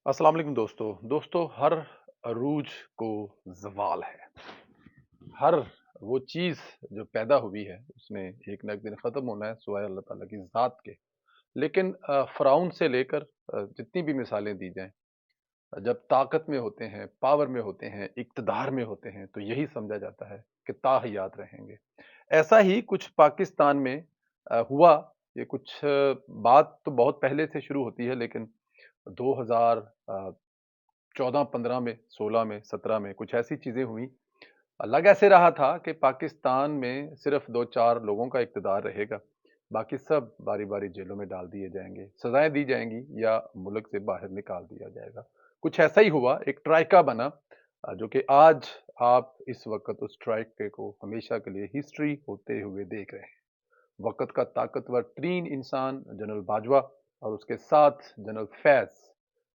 अस्सलाम वालेकुम दोस्तों हर अरूज को ज़वाल है। हर वो चीज़ जो पैदा हुई है उसने एक ना एक दिन ख़त्म होना है सिवाय अल्लाह ताला की ज़ात के। लेकिन फ़िरौन से लेकर जितनी भी मिसालें दी जाएँ, जब ताकत में होते हैं, पावर में होते हैं, इक़्तिदार में होते हैं तो यही समझा जाता है कि ताहयात रहेंगे। ऐसा ही कुछ पाकिस्तान में हुआ। ये कुछ बात तो बहुत पहले से शुरू होती है, लेकिन 2000 14-15 में, 16 में, 17 में कुछ ऐसी चीज़ें हुई। लग ऐसे रहा था कि पाकिस्तान में सिर्फ़ 2-4 लोगों का इक़्तिदार रहेगा, बाकी सब बारी-बारी जेलों में डाल दिए जाएँगे, सज़ाएँ दी जाएँगी या मुल्क से बाहर निकाल दिया जाएगा। कुछ ऐसा ही हुआ, एक ट्राइका बना, जो कि आज आप इस वक़्त उस ट्राइके को हमेशा के लिए हिस्ट्री होते हुए देख रहे हैं। वक़्त का ताकतवर तरीन इंसान जनरल बाजवा और उसके साथ जनरल फैज़,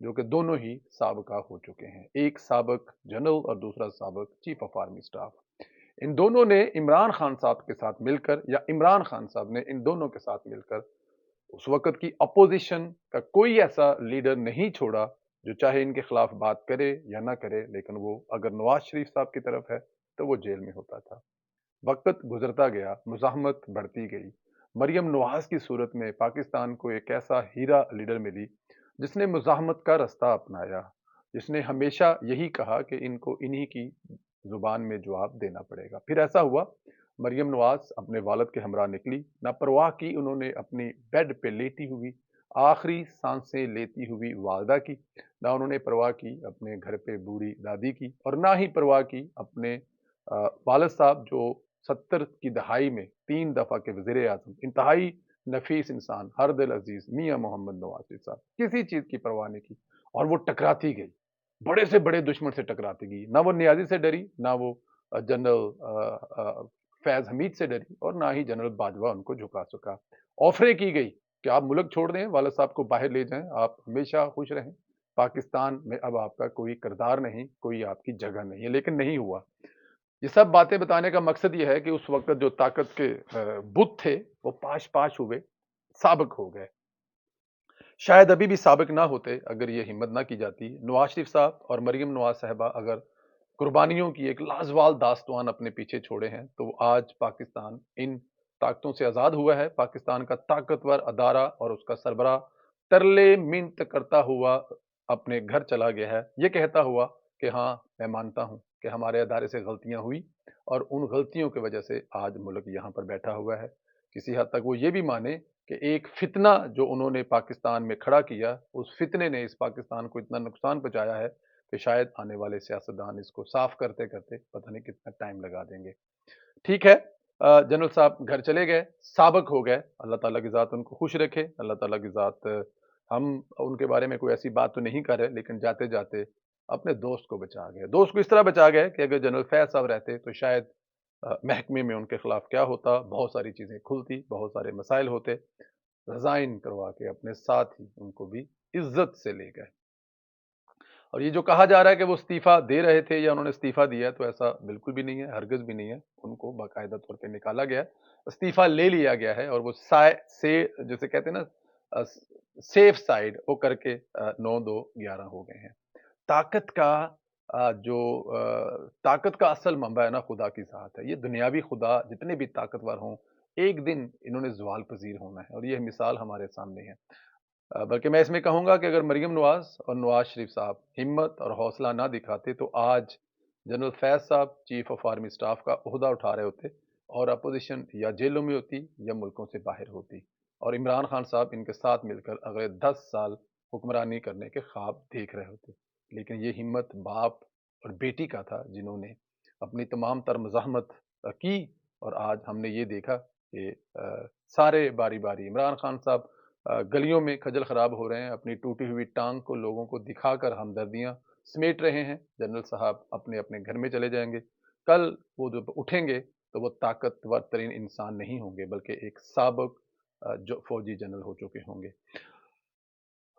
जो कि दोनों ही साबका हो चुके हैं। एक साबिक जनरल और दूसरा साबिक चीफ ऑफ आर्मी स्टाफ। इन दोनों ने इमरान खान साहब के साथ मिलकर या इमरान खान साहब ने इन दोनों के साथ मिलकर उस वक़्त की अपोज़िशन का कोई ऐसा लीडर नहीं छोड़ा, जो चाहे इनके खिलाफ बात करे या ना करे, लेकिन वो अगर नवाज़ शरीफ साहब की तरफ है, तो वो जेल में होता था। वक़्त गुज़रता गया, मुज़ाहमत बढ़ती गई। मरियम नवाज़ की सूरत में पाकिस्तान को एक ऐसा हीरा लीडर मिली, जिसने मुज़ाहमत का रास्ता अपनाया, जिसने हमेशा यही कहा कि इनको इन्हीं की ज़ुबान में जवाब देना पड़ेगा। फिर ऐसा हुआ, मरियम नवाज़ अपने वालिद के हमरा निकली, ना परवाह की उन्होंने अपनी बेड पे लेटी हुई, आखिरी सांसें लेती हुई वालिदा की, ना उन्होंने परवाह की अपने घर पे बूढ़ी दादी की, और ना ही परवाह की अपने वालिद साहब जो 70 की दहाई में 3 दफ़ा के वज़ीर-ए-आज़म, इंतहाई नफ़ीस इंसान, हर दिल अज़ीज़ मियाँ मोहम्मद नवाज़ शरीफ साहब, किसी चीज़ की परवाह नहीं की और वो टकराती गई। बड़े से बड़े दुश्मन से टकराती गई। ना वो नियाज़ी से डरी, ना वो जनरल फैज़ हमीद से डरी और ना ही जनरल बाजवा उनको झुका सका। ऑफ़रें की गई कि आप मुल्क छोड़ दें, वालिद साहब को बाहर ले जाएँ, आप हमेशा खुश रहें। पाकिस्तान में अब आपका कोई किरदार नहीं, कोई आपकी जगह नहीं है, लेकिन नहीं हुआ। ये सब बातें बताने का मकसद ये है कि उस वक़्त जो ताकत के बुत थे, वो पाश-पाश हुए, साबिक हो गए। शायद अभी भी साबिक ना होते अगर ये हिम्मत ना की जाती। नवाज़ शरीफ साहब और मरियम नवाज़ साहिबा अगर कुर्बानियों की एक लाजवाब दास्तान अपने पीछे छोड़े हैं, तो आज पाकिस्तान इन ताकतों से आज़ाद हुआ है। पाकिस्तान का ताकतवर अदारा और उसका सरबराह तरले मिन्नत करता हुआ अपने घर चला गया है। ये कहता हुआ कि हाँ, मैं मानता हूँ कि हमारे अदारे से गलतियाँ हुई और उन गलतियों की वजह से आज मुल्क यहाँ पर बैठा हुआ है। किसी हद तक वो ये भी माने कि एक फितना जो उन्होंने पाकिस्तान में खड़ा किया, उस फितने ने इस पाकिस्तान को इतना नुकसान पहुँचाया है कि शायद आने वाले सियासतदान इसको साफ करते-करते पता नहीं कितना टाइम लगा देंगे। ठीक है, जनरल साहब घर चले गए, साबिक हो गए, अल्लाह ताला की ज़ात उनको खुश रखे, अल्लाह ताला की ज़ात हम उनके बारे में कोई ऐसी बात तो नहीं कर रहे, लेकिन जाते-जाते अपने दोस्त को बचा गए। दोस्त को इस तरह बचा गए कि अगर जनरल फैज़ साहब रहते तो शायद महकमे में उनके खिलाफ क्या होता, बहुत सारी चीज़ें खुलती, बहुत सारे मसाइल होते। रिज़ाइन करवा के अपने साथ ही उनको भी इज़्ज़त से ले गए। और ये जो कहा जा रहा है कि वो इस्तीफ़ा दे रहे थे या उन्होंने इस्तीफ़ा दिया है, तो ऐसा बिल्कुल भी नहीं है, हरगिज़ भी नहीं है। उनको बाकायदा तौर पे निकाला गया है, इस्तीफ़ा ले लिया गया है और वो साय से जिसे कहते हैं ना अ, सेफ साइड वो करके 9-2-11 हो गए हैं। ताकत का ताकत का असल मंबा है ना खुदा की ज़ात है। ये दुनियावी खुदा जितने भी ताकतवर हों, एक दिन इन्होंने ज़वाल पज़ीर होना है और ये मिसाल हमारे सामने है। बल्कि मैं इसमें कहूँगा कि अगर मरियम नवाज़ और नवाज़ शरीफ साहब हिम्मत और हौसला ना दिखाते तो आज जनरल फैज़ साहब चीफ ऑफ आर्मी स्टाफ का ओहदा उठा रहे होते और अपोज़िशन या जेलों में होती या मुल्कों से बाहर होती और इमरान खान साहब इनके साथ मिलकर अगले 10 साल हुक्मरानी करने के ख्वाब देख रहे होते। लेकिन ये हिम्मत बाप और बेटी का था जिन्होंने अपनी तमाम तर मज़ाहमत की और आज हमने ये देखा कि सारे बारी-बारी इमरान खान साहब गलियों में खजल खराब हो रहे हैं, अपनी टूटी हुई टांग को लोगों को दिखाकर हमदर्दियां समेट रहे हैं। जनरल साहब अपने अपने घर में चले जाएंगे। कल वो जब उठेंगे तो वो ताकतवर तरीन इंसान नहीं होंगे, बल्कि एक साबिक जो फौजी जनरल हो चुके होंगे।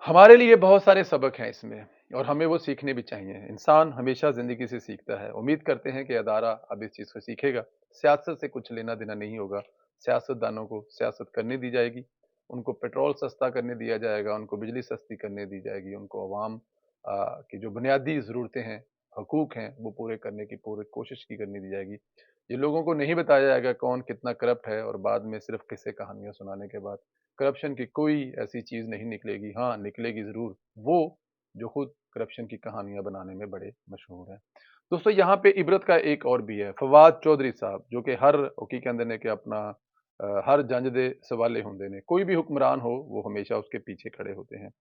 हमारे लिए बहुत सारे सबक हैं इसमें और हमें वो सीखने भी चाहिए। इंसान हमेशा ज़िंदगी से सीखता है। उम्मीद करते हैं कि अदारा अब इस चीज़ को सीखेगा। सियासत से कुछ लेना-देना नहीं होगा। सियासतदानों को सियासत करने दी जाएगी। उनको पेट्रोल सस्ता करने दिया जाएगा, उनको बिजली सस्ती करने दी जाएगी, उनको अवाम कि जो बुनियादी ज़रूरतें हैं, हकूक़ हैं, वो पूरे करने की पूरी कोशिश की करनी दी जाएगी। ये लोगों को नहीं बताया जाएगा कौन कितना करप्ट है, और बाद में सिर्फ़ किस्से कहानियाँ सुनाने के बाद करप्शन की कोई ऐसी चीज़ नहीं निकलेगी। हाँ, निकलेगी ज़रूर वो जो खुद करप्शन की कहानियाँ बनाने में बड़े मशहूर हैं। दोस्तों, यहाँ पे इबरत का एक और भी है। फवाद चौधरी साहब, जो कि हर की कहते ने कि अपना हर जंज दे सवाले होंदे ने, कोई भी हुक्मरान हो वो हमेशा उसके पीछे खड़े होते हैं।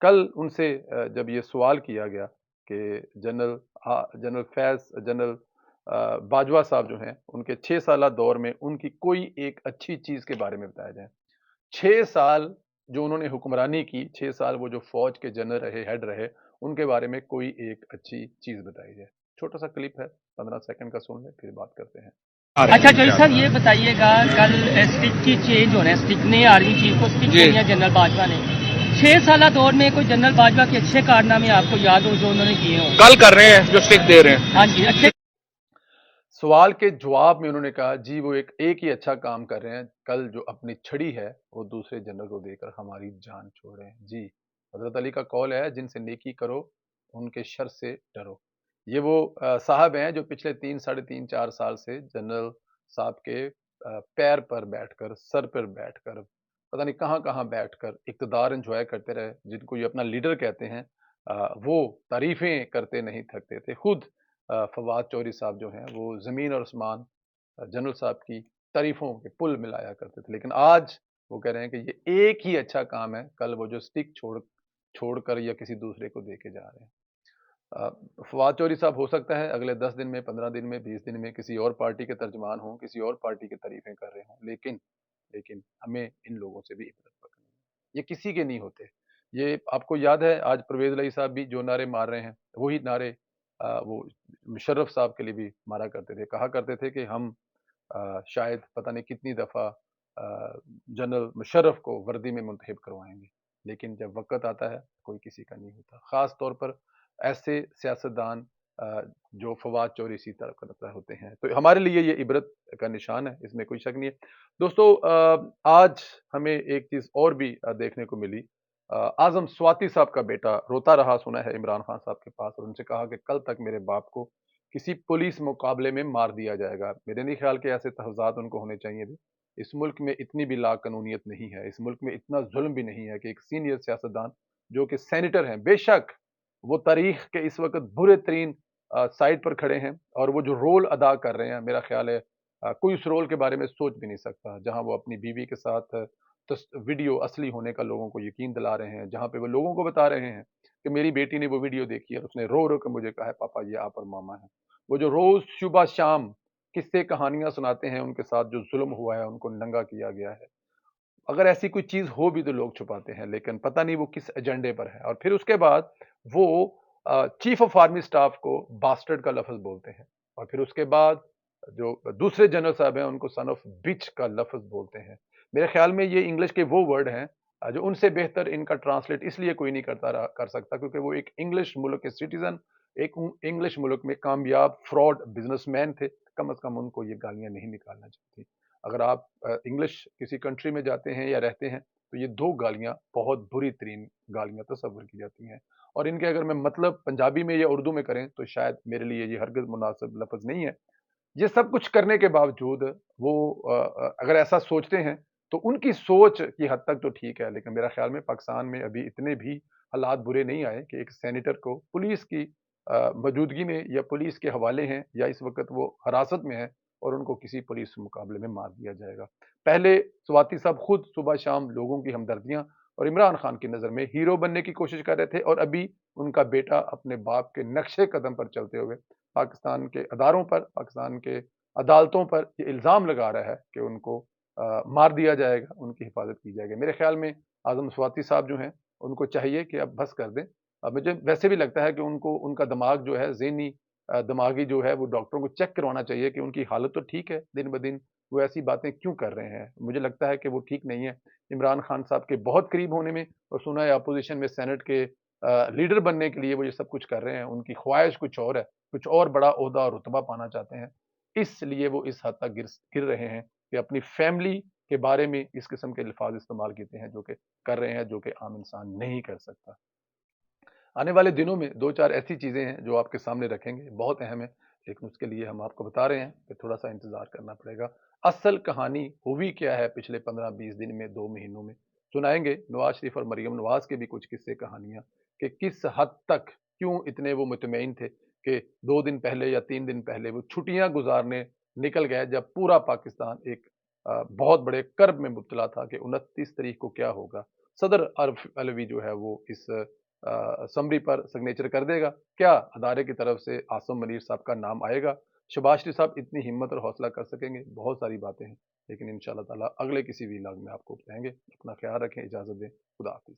कल उनसे जब ये सवाल किया गया कि जनरल बाजवा साहब जो हैं, उनके 6 साला दौर में उनकी कोई एक अच्छी चीज़ के बारे में बताया जाए। 6 साल जो उन्होंने हुक्मरानी की, 6 साल वो जो फ़ौज के जनरल रहे, हेड रहे, उनके बारे में कोई एक अच्छी चीज़ बताई जाए। छोटा-सा क्लिप है, 15 सेकंड का सुन लें, फिर बात करते हैं। अच्छा जोई साहब, ये बताइएगा, कल स्टिक की चेंज हो रहे हैं, स्टिक ने आर्मी चीफ को स्टिक किया जनरल बाजवा ने। 6 साल दौर में कोई जनरल बाजवा के अच्छे कारनामे आपको याद हो जो उन्होंने किए हों? कल कर रहे हैं जो स्टिक दे रहे हैं। हाँ जी, अच्छे सवाल के जवाब में उन्होंने कहा जी वो एक ही अच्छा काम कर रहे हैं, कल जो अपनी छड़ी है वो दूसरे जनरल को देकर हमारी जान छोड़ रहे हैं। जी, हजरत अली का कौल है, जिनसे नेकी करो उनके शर से डरो। ये वो साहब हैं जो पिछले 3 साढ़े 3 4 साल से जनरल साहब के पैर पर बैठकर, सर पर बैठकर, पता नहीं कहाँ कहाँ बैठकर इक़्तिदार एंजॉय करते रहे, जिनको ये अपना लीडर कहते हैं। वो तारीफें करते नहीं थकते थे। खुद फवाद चौधरी साहब जो हैं वो ज़मीन और आसमान जनरल साहब की तारीफों के पुल मिलाया करते थे, लेकिन आज वो कह रहे हैं कि ये एक ही अच्छा काम है, कल वो जो स्टिक छोड़कर या किसी दूसरे को दे के जा रहे हैं। फवाद चौधरी साहब हो सकता है अगले 10 दिन में, 15 दिन में, 20 दिन में किसी और पार्टी के तर्जमान हों, किसी और पार्टी की तारीफें कर रहे हों, लेकिन लेकिन हमें इन लोगों से भी इबरत पकड़नी है। ये किसी के नहीं होते। ये आपको याद है आज परवेज इलाही साहब भी जो नारे मार रहे हैं, वही नारे वो मुशर्रफ साहब के लिए भी मारा करते थे। कहा करते थे कि हम शायद पता नहीं कितनी दफ़ा जनरल मुशर्रफ को वर्दी में मुंतखब करवाएंगे, लेकिन जब वक़्त आता है कोई किसी का नहीं होता। ख़ास तौर पर ऐसे सियासतदान जो फवाद चौधरी इसी तरह करता होते हैं। तो हमारे लिए ये इबरत का निशान है, इसमें कोई शक नहीं है। दोस्तों, आज हमें एक चीज़ और भी देखने को मिली। आज़म स्वाति साहब का बेटा रोता रहा, सुना है, इमरान खान साहब के पास, और उनसे कहा कि कल तक मेरे बाप को किसी पुलिस मुकाबले में मार दिया जाएगा। मेरे नहीं ख्याल के ऐसे तहफ़्ज़ात उनको होने चाहिए थे। इस मुल्क में इतनी भी लाक़ानूनियत नहीं है, इस मुल्क में इतना ज़ुल्म भी नहीं है कि एक सीनियर सियासतदान जो कि सेनेटर हैं, बेशक वो तारीख के इस वक़्त बुरे तरीन साइड पर खड़े हैं, और वो जो रोल अदा कर रहे हैं, मेरा ख्याल है कोई उस रोल के बारे में सोच भी नहीं सकता, जहाँ वो अपनी बीवी के साथ वीडियो असली होने का लोगों को यकीन दिला रहे हैं, जहाँ पे वो लोगों को बता रहे हैं कि मेरी बेटी ने वो वीडियो देखी है और उसने रो रो कर मुझे कहा है पापा ये आप और मामा है। वो जो रोज सुबह शाम किस्से कहानियां सुनाते हैं, उनके साथ जो जुल्म हुआ है, उनको नंगा किया गया है, अगर ऐसी कोई चीज हो भी तो लोग छुपाते हैं, लेकिन पता नहीं वो किस एजेंडे पर है। और फिर उसके बाद वो चीफ ऑफ आर्मी स्टाफ को बास्टर्ड का लफ्ज बोलते हैं, और फिर उसके बाद जो दूसरे जनरल साहब हैं उनको सन ऑफ बिच का लफ्ज बोलते हैं। मेरे ख्याल में ये इंग्लिश के वो वर्ड हैं जो उनसे बेहतर इनका ट्रांसलेट इसलिए कोई नहीं कर सकता क्योंकि वो एक इंग्लिश मुल्क के सिटीजन, एक इंग्लिश मुल्क में कामयाब फ्रॉड बिजनेसमैन थे। कम अज कम उनको ये गालियां नहीं निकालना चाहिए। अगर आप इंग्लिश किसी कंट्री में जाते हैं या रहते हैं तो ये दो गालियां बहुत बुरी तरीन गालियां तस्वर की जाती हैं, और इनके अगर मैं मतलब पंजाबी में या उर्दू में करें तो शायद मेरे लिए ये हरगिज मुनासिब लफ्ज नहीं है। ये सब कुछ करने के बावजूद वो अगर ऐसा सोचते हैं तो उनकी सोच की हद तक तो ठीक है, लेकिन मेरा ख्याल में पाकिस्तान में अभी इतने भी हालात बुरे नहीं आए कि एक सेनेटर को पुलिस की मौजूदगी में या पुलिस के हवाले हैं या इस वक्त वो हिरासत में है और उनको किसी पुलिस मुकाबले में मार दिया जाएगा। पहले स्वाति साहब खुद सुबह शाम लोगों की हमदर्दियां और इमरान खान की नज़र में हीरो बनने की कोशिश कर रहे थे, और अभी उनका बेटा अपने बाप के नक्शे कदम पर चलते हुए पाकिस्तान के अदारों पर, पाकिस्तान के अदालतों पर ये इल्ज़ाम लगा रहा है कि उनको मार दिया जाएगा, उनकी हिफाजत की जाएगी। मेरे ख्याल में आज़म स्वाति साहब जो हैं उनको चाहिए कि अब बस कर दें। मुझे वैसे भी लगता है कि उनको उनका दिमाग जो है ज़हनी दिमागी जो है वो डॉक्टरों को चेक करवाना चाहिए कि उनकी हालत तो ठीक है, दिन ब दिन वो ऐसी बातें क्यों कर रहे हैं। मुझे लगता है कि वो ठीक नहीं है। इमरान खान साहब के बहुत करीब होने में, और सुना है अपोजिशन में सेनेट के लीडर बनने के लिए वो ये सब कुछ कर रहे हैं। उनकी ख्वाहिश कुछ और है, कुछ और बड़ा ओहदा और रुतबा पाना चाहते हैं, इसलिए वो इस हद तक गिर रहे हैं कि अपनी फैमिली के बारे में इस किस्म के अल्फाज इस्तेमाल करते हैं जो कि कर रहे हैं, जो कि आम इंसान नहीं कर सकता। آنے والے دنوں میں دو چار ایسی چیزیں ہیں جو آپ کے سامنے رکھیں گے، بہت اہم ہے، لیکن اس کے لیے ہم آپ کو بتا رہے ہیں کہ تھوڑا سا انتظار کرنا پڑے گا۔ اصل کہانی ہوئی کیا ہے پچھلے 15-20 دن میں، 2 مہینوں میں، سنائیں گے نواز شریف اور مریم نواز کے بھی کچھ قصے کہانیاں کہ کس حد تک کیوں اتنے وہ مطمئن تھے کہ 2 دن پہلے یا 3 دن پہلے وہ چھٹیاں گزارنے نکل گئے جب پورا پاکستان ایک بہت بڑے کرب میں مبتلا تھا کہ 29 تاریخ کو کیا ہوگا۔ صدر عارف علوی جو ہے وہ اس سمری پر سگنیچر کر دے گا، کیا ادارے کی طرف سے عاصم منیر صاحب کا نام آئے گا، شباز شریف صاحب اتنی ہمت اور حوصلہ کر سکیں گے، بہت ساری باتیں ہیں، لیکن انشاءاللہ تعالیٰ اگلے کسی ویلاگ میں آپ کو بتائیں گے۔ اپنا خیال رکھیں، اجازت دیں، خدا حافظ۔